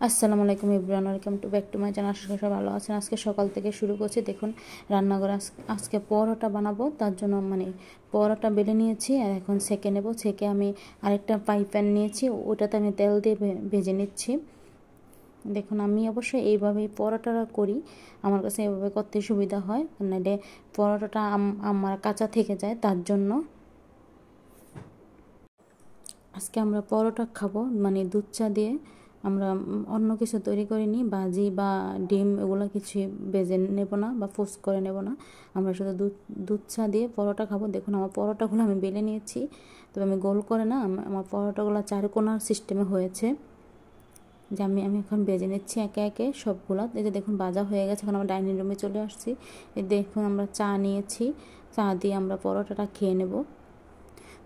আসসালামু আলাইকুম everyone, welcome to back to my channel. আশা করি সবাই ভালো আছেন। আজকে সকাল থেকে শুরু করছি। দেখুন রান্নাঘরে আজকে পরোটা বানাবো, তার জন্য পরোটা বেলে নিয়েছি আর এখন সেঁকে নেব। সেঁকে আমি আরেকটা ফ্রাই প্যান নিয়েছি, ওটাতে আমি তেল দিয়ে ভেজে নিচ্ছি। দেখুন আমি অবশ্যই এইভাবেই পরোটাটা করি, আমার কাছে এইভাবে করতে সুবিধা হয়, নাহলে পরোটাটা আমার কাঁচা থেকে যায়। তার জন্য আজকে আমরা পরোটা খাবো, দুধ চা দিয়ে। আমরা অন্য কিছু তৈরি করিনি, ভাজি বা ডিম এগুলো কিছু ভেজে নেব না বা পোস্ট করে নেব না। আমরা শুধু দুধ চা দিয়ে পরোটা খাবো। দেখুন আমার পরোটাগুলো আমি বেলে নিয়েছি, তবে আমি গোল করে না, আমার পরোটাগুলো চারকোনার সিস্টেমে হয়েছে। যে আমি এখন ভেজে নিচ্ছি একে একে সবগুলা। এই যে দেখুন ভাজা হয়ে গেছে। এখন আমরা ডাইনিং রুমে চলে আসছি। এই দেখুন আমরা চা নিয়েছি, চা দিয়ে আমরা পরোটাটা খেয়ে নেব।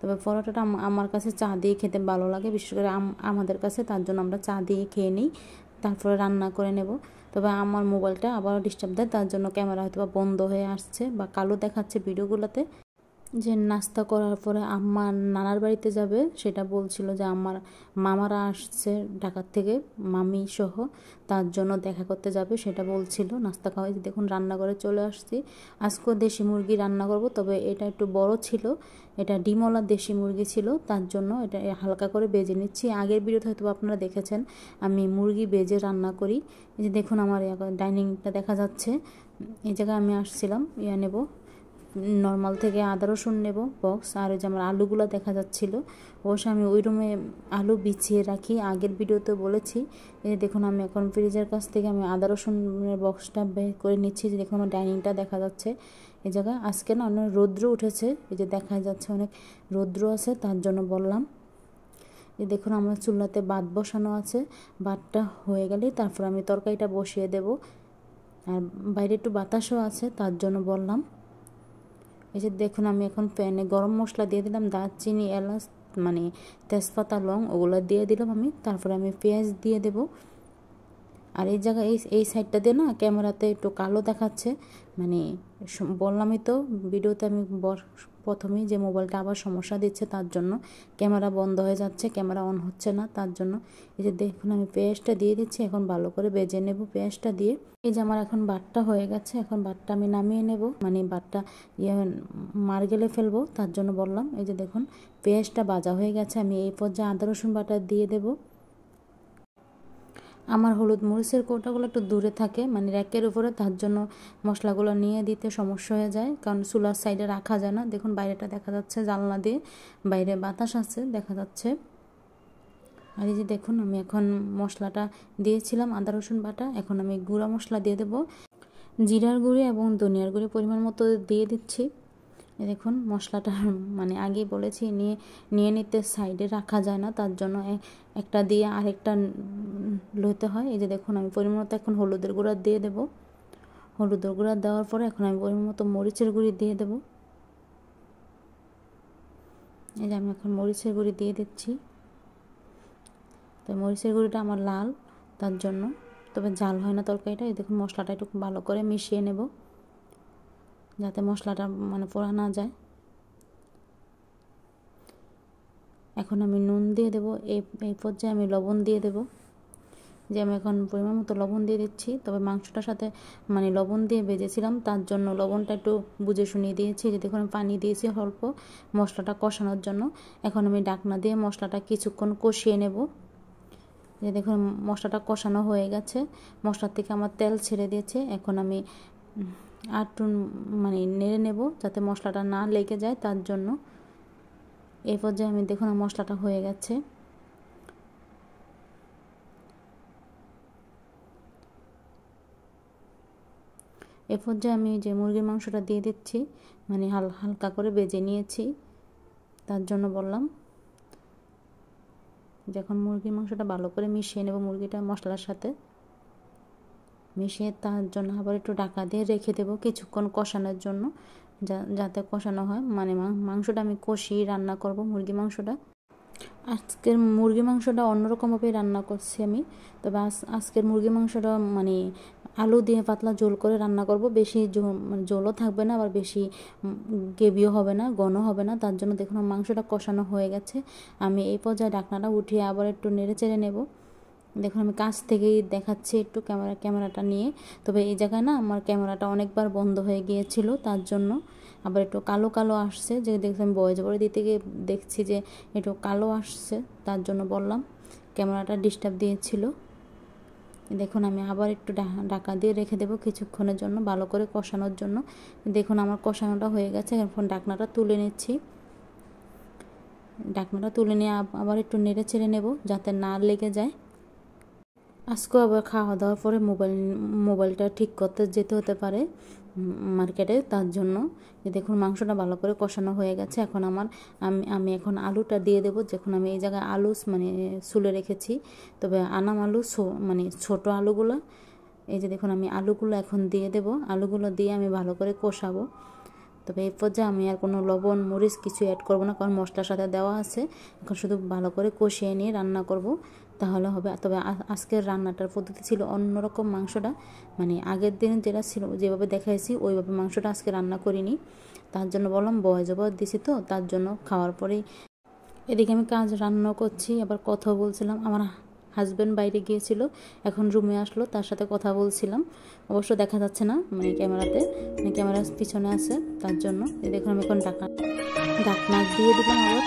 তবে পরোটাটা আমার কাছে চা দিয়ে খেতে ভালো লাগে, বিশেষ করে আমাদের কাছে, তার জন্য আমরা চা দিয়ে খেয়ে নিই, তারপরে রান্না করে নেব। তবে আমার মোবাইলটা আবার ডিস্টার্ব দেয়, তার জন্য ক্যামেরা হয়তো বন্ধ হয়ে আসছে বা কালো দেখাচ্ছে ভিডিওগুলোতে। যে নাস্তা করার পরে আম্মা নানার বাড়িতে যাবে, সেটা বলছিল যে আমার মামারা আসছে ঢাকার থেকে, মামি সহ, তার জন্য দেখা করতে যাবে, সেটা বলছিল। নাস্তা খাওয়াই দেখুন রান্নাঘরে চলে আসছি। আজকেও দেশি মুরগি রান্না করব, তবে এটা একটু বড় ছিল, এটা ডিমওয়ালা দেশি মুরগি ছিল, তার জন্য এটা হালকা করে বেজে নিচ্ছি। আগের ভিডিওতে হয়তো আপনারা দেখেছেন আমি মুরগি বেজে রান্না করি। এই যে দেখুন আমার ডাইনিংটা দেখা যাচ্ছে, এই জায়গায় আমি আসছিলাম নেব নর্মাল থেকে আদা রসুন নেব বক্স। আর ওই যে আমার আলুগুলো দেখা যাচ্ছিলো, অবশ্য আমি ওই রুমে আলু বিছিয়ে রাখি, আগের ভিডিওতে বলেছি। এই দেখুন আমি এখন ফ্রিজের কাছ থেকে আমি আদা রসুনের বক্সটা বের করে নিচ্ছি। যে দেখুন আমার ডাইনিংটা দেখা যাচ্ছে এই জায়গায়। আজকে না অনেক রৌদ্র উঠেছে, এই যে দেখা যাচ্ছে অনেক রৌদ্র আছে, তার জন্য বললাম। এই দেখুন আমার চুলাতে ভাত বসানো আছে, ভাতটা হয়ে গেলে তারপর আমি তরকারিটা বসিয়ে দেব। আর বাইরে একটু বাতাসও আছে, তার জন্য বললাম। এই যে দেখুন আমি এখন প্যানে গরম মশলা দিয়ে দিলাম, দারচিনি, এলাচ, তেজপাতা, লং, ওগুলো দিয়ে দিলাম আমি। তারপরে আমি পেঁয়াজ দিয়ে দেব। আর এই জায়গায় এই সাইডটা দিয়ে না ক্যামেরাতে একটু কালো দেখাচ্ছে, বললামই তো ভিডিওতে আমি প্রথমেই যে মোবাইলটা আবার সমস্যা দিচ্ছে, তার জন্য ক্যামেরা বন্ধ হয়ে যাচ্ছে, ক্যামেরা অন হচ্ছে না, তার জন্য। এই যে দেখুন আমি পেঁয়াজটা দিয়ে দিচ্ছি, এখন ভালো করে ভেজে নেব পেঁয়াজটা দিয়ে। এই যে আমার এখন ভাতটা হয়ে গেছে, এখন ভাতটা আমি নামিয়ে নেব, ভাতটা মার গেলে ফেলবো, তার জন্য বললাম। এই যে দেখুন পেঁয়াজটা ভাজা হয়ে গেছে, আমি এই পর্যায়ে আদা রসুন বাটা দিয়ে দেবো। আমার হলুদ মরিচের কৌটাগুলো একটু দূরে থাকে, র্যাকের উপরে, তার জন্য মশলাগুলো নিয়ে দিতে সমস্যা হয়ে যায়, কারণ চুলার সাইডে রাখা যায় না। দেখুন বাইরেটা দেখা যাচ্ছে, জানলা দিয়ে বাইরে বাতাস আছে দেখা যাচ্ছে। আর এই যে দেখুন আমি এখন মশলাটা দিয়েছিলাম আদা রসুন বাটা, এখন আমি গুঁড়া মশলা দিয়ে দেবো। জিরার গুঁড়ি এবং ধনিয়ার গুঁড়ি পরিমাণ মতো দিয়ে দিচ্ছি। দেখুন মশলাটা আগেই বলেছি নিয়ে নিতে সাইডে রাখা যায় না, তার জন্য একটা দিয়ে আরেকটা লইতে হয়। এই যে দেখুন আমি পরিমাণ মতো এখন হলুদের গুঁড়া দিয়ে দেব। হলুদের গুঁড়া দেওয়ার পরে এখন আমি পরিমাণ মতো মরিচের গুঁড়ি দিয়ে দেব। এই যে আমি এখন মরিচের গুঁড়ি দিয়ে দিচ্ছি। তো মরিচের গুঁড়িটা আমার লাল, তার জন্য, তবে ঝাল হয় না তরকারিটা। এই দেখুন মশলাটা একটু ভালো করে মিশিয়ে নেব, যাতে মশলাটা পোড়া না যায়। এখন আমি নুন দিয়ে দেবো, এই পর্যায়ে আমি লবণ দিয়ে দেব। যে আমি এখন পরিমাণ মতো লবণ দিয়ে দিচ্ছি, তবে মাংসটার সাথে লবণ দিয়ে ভেজেছিলাম, তার জন্য লবণটা একটু বুঝে শুনিয়ে দিয়েছি। যে দেখুন আমি পানি দিয়েছি অল্প মশলাটা কষানোর জন্য। এখন আমি ঢাকনা দিয়ে মশলাটা কিছুক্ষণ কষিয়ে নেব। যে দেখুন মশলাটা কষানো হয়ে গেছে, মশলার থেকে আমার তেল ছেড়ে দিয়েছে। এখন আমি আর একটু নেড়ে নেব, যাতে মশলাটা না লেগে যায়, তার জন্য। এই পর্যায়ে আমি দেখুন মশলাটা হয়ে গেছে। এ পর্যায়ে আমি যে মুরগির মাংসটা দিয়ে দিচ্ছি, হালকা করে ভেজে নিয়েছি, তার জন্য বললাম। যখন মুরগির মাংসটা ভালো করে মিশিয়ে নেব মুরগিটা মশলার সাথে মিশিয়ে, তার জন্য আবার একটু ঢাকা দিয়ে রেখে দেবো কিছুক্ষণ কষানোর জন্য, যাতে কষানো হয়। মাংসটা আমি কষিয়ে রান্না করব মুরগি মাংসটা। আজকের মুরগি মাংসটা অন্যরকমভাবে রান্না করছি আমি, তবে আজকের মুরগি মাংসটা আলু দিয়ে পাতলা ঝোল করে রান্না করব। বেশি ঝোলও থাকবে না, আবার বেশি গ্রেভিও হবে না, ঘন হবে না, তার জন্য দেখুন মাংসটা কষানো হয়ে গেছে। আমি এই পর্যায়ে ঢাকনাটা উঠিয়ে আবার একটু নেড়ে চেড়ে নেব। দেখুন আমি কাছ থেকেই দেখাচ্ছি একটু ক্যামেরাটা নিয়ে। তবে এই জায়গায় না আমার ক্যামেরাটা অনেকবার বন্ধ হয়ে গিয়েছিল, তার জন্য আবার একটু কালো কালো আসছে, যে দেখলাম ভয়েস ওভার দিতে গিয়ে দেখছি যে একটু কালো আসছে, তার জন্য বললাম ক্যামেরাটা ডিস্টার্ব দিয়েছিল। দেখুন আমি আবার একটু ঢাকা দিয়ে রেখে দেবো কিছুক্ষণের জন্য, ভালো করে কষানোর জন্য। দেখুন আমার কষানোটা হয়ে গেছে, এখন ঢাকনাটা তুলে নিচ্ছি। ঢাকনাটা তুলে নিয়ে আবার একটু নেড়ে চেড়ে নেব যাতে না লেগে যায়। আজকেও আবার খাওয়া দাওয়ার পরে মোবাইলটা ঠিক করতে যেতে হতে পারে মার্কেটে, তার জন্য। দেখুন মাংসটা ভালো করে কষানো হয়ে গেছে। এখন আমি এখন আলুটা দিয়ে দেবো। যখন আমি এই জায়গায় আলু মানে ছুলে রেখেছি, তবে আনাম আলু মানে ছোট আলুগুলো, এই যে দেখুন আমি আলুগুলো এখন দিয়ে দেব। আলুগুলো দিয়ে আমি ভালো করে কষাবো। তবে এই পর্যায়ে আমি আর কোনো লবণ মরিচ কিছু অ্যাড করব না, কারণ মশলার সাথে দেওয়া আছে। এখন শুধু ভালো করে কষিয়ে নিয়ে রান্না করব, তাহলে হবে। তবে আজকের রান্নাটার পদ্ধতি ছিল অন্যরকম। মাংসটা মানে আগের দিন যেটা ছিল যেভাবে দেখাইছি ওইভাবে মাংসটা আজকে রান্না করিনি, তার জন্য বললাম ভয়েস ওভার দিছি, তো তার জন্য। খাওয়ার পরেই এদিকে আমি কাজ রান্না করছি, আবার কথা বলছিলাম। আমার হাজব্যান্ড বাইরে গিয়েছিল, এখন রুমে আসলো, তার সাথে কথা বলছিলাম। অবশ্য দেখা যাচ্ছে না মানে ক্যামেরাতে, মানে ক্যামেরার পিছনে আছে, তার জন্য। দেখুন আমি এখন ঢাকনা দিয়ে দিলাম আবার।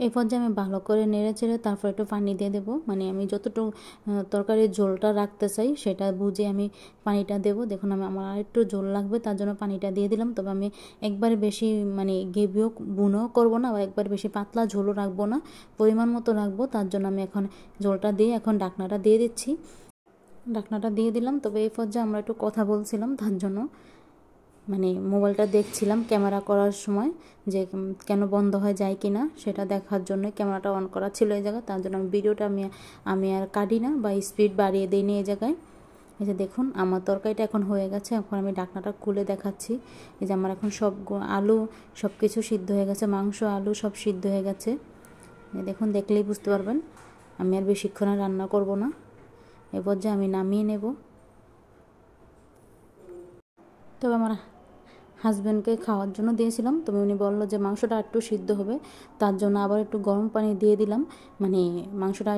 এই পর্যায়ে আমি ভালো করে নেড়ে চেড়ে তারপর একটু পানি দিয়ে দেবো। মানে আমি যতটুকু তরকারির ঝোলটা রাখতে চাই সেটা বুঝে আমি পানিটা দেবো। দেখুন আমার আরেকটু ঝোল লাগবে, তার জন্য পানিটা দিয়ে দিলাম। তবে আমি একবারে বেশি মানে গ্রেভিও বুনও করবো না, আবার একবার বেশি পাতলা ঝোলও রাখবো না, পরিমাণ মতো রাখবো। তার জন্য আমি এখন ঝোলটা দিয়ে এখন ঢাকনাটা দিয়ে দিচ্ছি। ঢাকনাটা দিয়ে দিলাম। তবে এই পর্যায়ে আমরা একটু কথা বলছিলাম, তার জন্য মানে মোবাইলটা দেখছিলাম ক্যামেরা করার সময় যে কেন বন্ধ হয়ে যায় কি না সেটা দেখার জন্য ক্যামেরাটা অন করা ছিল এই জায়গায়, তার জন্য ভিডিওটা আমি আর কাটি না বা স্পিড বাড়িয়ে দিইনি এই জায়গায়। এই যে দেখুন আমার তরকারিটা এখন হয়ে গেছে। এখন আমি ঢাকনাটা খুলে দেখাচ্ছি। এই যে আমার এখন সব আলু সব কিছু সিদ্ধ হয়ে গেছে, মাংস আলু সব সিদ্ধ হয়ে গেছে। দেখুন দেখলেই বুঝতে পারবেন। আমি আর বেশিক্ষণ রান্না করব না, এ পর্যায়ে আমি নামিয়ে নেব। তবে আমার হাজব্যান্ডকে খাওয়ার জন্য দিয়েছিলাম, তবে উনি বললো যে মাংসটা একটু সিদ্ধ হবে, তার জন্য আবার একটু গরম পানি দিয়ে দিলাম। মানে মাংসটা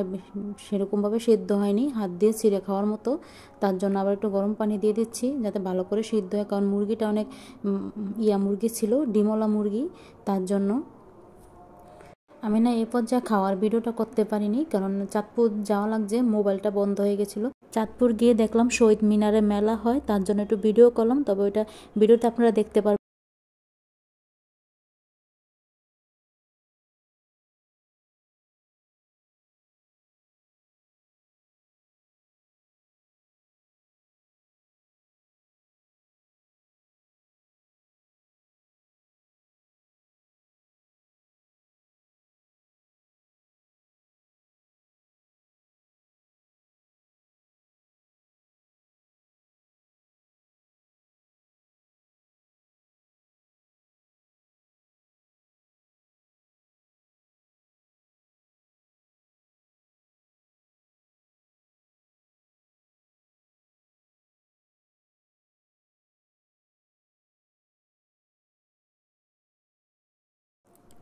সেরকমভাবে সিদ্ধ হয়নি, হাত দিয়ে ছিঁড়ে খাওয়ার মতো, তার জন্য আবার একটু গরম পানি দিয়ে দিচ্ছি যাতে ভালো করে সিদ্ধ হয়, কারণ মুরগিটা অনেক মুরগি ছিল, ডিমওয়ালা মুরগি, তার জন্য। আমি না এই পর্যায়ে খাওয়ার ভিডিওটা করতে পারিনি, কারণ চাঁদপুর যাওয়া লাগছে, মোবাইলটা বন্ধ হয়ে গেছিলো। চাঁদপুর গিয়ে দেখলাম শহীদ মিনারে মেলা হয়, তার জন্য একটু ভিডিও করলাম। তবে ওইটা ভিডিওতে আপনারা দেখতে পারবেন।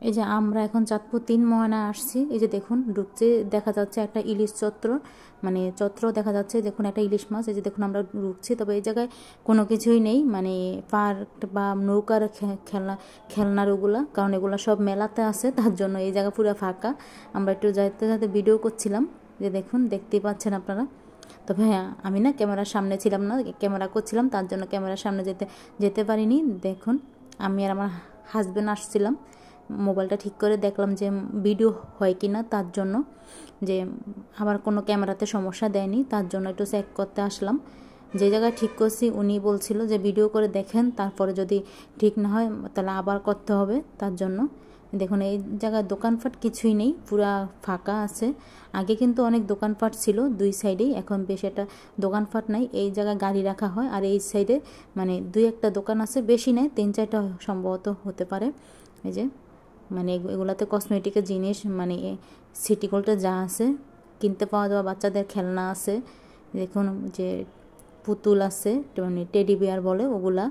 এই যে আমরা এখন চাঁদপুর 3 মহানায় আসছি। এই যে দেখুন ঢুকছে, দেখা যাচ্ছে একটা ইলিশ চত্র, মানে চত্র দেখা যাচ্ছে। দেখুন একটা ইলিশ মাছ। এই যে দেখুন আমরা ঢুকছি, তবে এই জায়গায় কোনো কিছুই নেই, মানে পার্ক বা নৌকার খেলনার ওগুলা, কারণ এগুলো সব মেলাতে আছে, তার জন্য এই জায়গা পুরো ফাঁকা। আমরা একটু যাইতে যাতে ভিডিও করছিলাম, যে দেখুন দেখতেই পাচ্ছেন আপনারা। তবে হ্যাঁ আমি না ক্যামেরার সামনে ছিলাম না, ক্যামেরা করছিলাম, তার জন্য ক্যামেরার সামনে যেতে পারিনি। দেখুন আমি আর আমার হাজব্যান্ড আসছিলাম, মোবাইলটা ঠিক করে দেখলাম যে ভিডিও হয় কি না, তার জন্য, যে আবার কোনো ক্যামেরাতে সমস্যা দেয়নি, তার জন্য একটু চেক করতে আসলাম। যে জায়গায় ঠিক করছি উনি বলছিল যে ভিডিও করে দেখেন, তারপরে যদি ঠিক না হয় তাহলে আবার করতে হবে, তার জন্য। দেখুন এই জায়গায় দোকানপাট কিছুই নেই, পুরা ফাঁকা আছে। আগে কিন্তু অনেক দোকানপাট ছিল দুই সাইডেই, এখন বেশ একটা দোকানপাট নাই। এই জায়গায় গাড়ি রাখা হয়, আর এই সাইডে মানে 2-1টা দোকান আছে, বেশি নেই, 3-4টা সম্ভবত হতে পারে। এই যে মানে এগুলাতে কসমেটিকের জিনিস, মানে সিটি গোল্ডে যা আছে কিনতে পাওয়া যাওয়া, বাচ্চাদের খেলনা আছে। দেখুন যে পুতুল আছে, মানে টেডি বিয়ার বলে ওগুলা,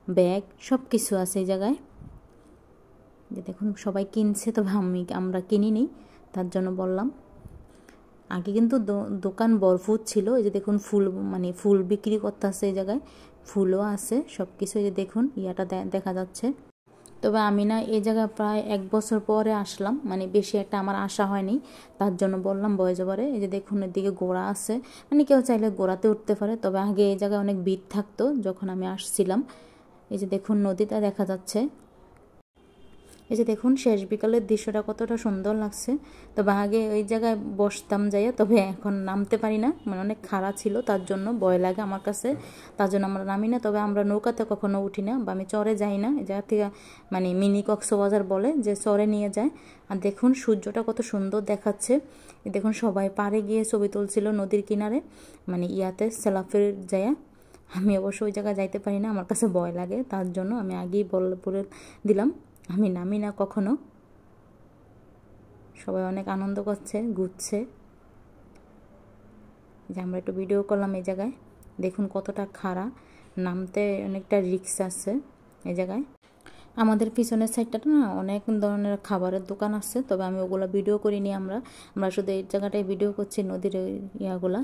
ব্যাগ সব কিছু আছে এই জায়গায়। যে দেখুন সবাই কিনছে, তবে আমরা কিনিনি, তার জন্য বললাম। আগে কিন্তু দোকান ভরপুর ছিল। এই যে দেখুন ফুল, মানে ফুল বিক্রি করতে আছে এই জায়গায়, ফুলও আছে সব কিছু। এই যে দেখুন ইয়াটা দেখা যাচ্ছে। তবে আমি না এই জায়গায় প্রায় 1 বছর পরে আসলাম, মানে বেশি একটা আমার আসা হয়নি, তার জন্য বললাম ভয়েস ওভারে। এই যে দেখুন এদিকে ঘোড়া আছে, মানে কেউ চাইলে ঘোড়াতে উঠতে পারে। তবে আগে এই জায়গায় অনেক ভিড় থাকতো যখন আমি আসছিলাম। এই যে দেখুন নদীটা দেখা যাচ্ছে। এই যে দেখুন শেষ বিকালের দৃশ্যটা কতটা সুন্দর লাগছে। তবে আগে ওই জায়গায় বসতাম যাইয়া, তবে এখন নামতে পারি না, মানে অনেক খাড়া ছিল, তার জন্য ভয় লাগে আমার কাছে, তার জন্য আমরা নামি না। তবে আমরা নৌকাতে কখনো উঠি না, বা আমি চরে যাই না। এই জায়গা থেকে মানে মিনি কক্সবাজার বলে যে চরে নিয়ে যায়। আর দেখুন সূর্যটা কত সুন্দর দেখাচ্ছে। দেখুন সবাই পাড়ে গিয়ে ছবি তুলছিল নদীর কিনারে, মানে ইয়াতে সেলাফের যায়া। আমি অবশ্য ওই জায়গায় যাইতে পারি না, আমার কাছে ভয় লাগে, তার জন্য আমি আগেই বলে দিলাম আমি নামি না কখনো। সবাই অনেক আনন্দ করছে, ঘুরছে। যে আমরা একটু ভিডিও করলাম এই জায়গায়। দেখুন কতটা খাড়া, নামতে অনেকটা রিস্ক আছে এই জায়গায়। আমাদের পিছনের সাইডটাতে না অনেক ধরনের খাবারের দোকান আছে, তবে আমি ওগুলো ভিডিও করিনি। আমরা শুধু এই জায়গাটায় ভিডিও করছি, নদীর ইয়াগুলা।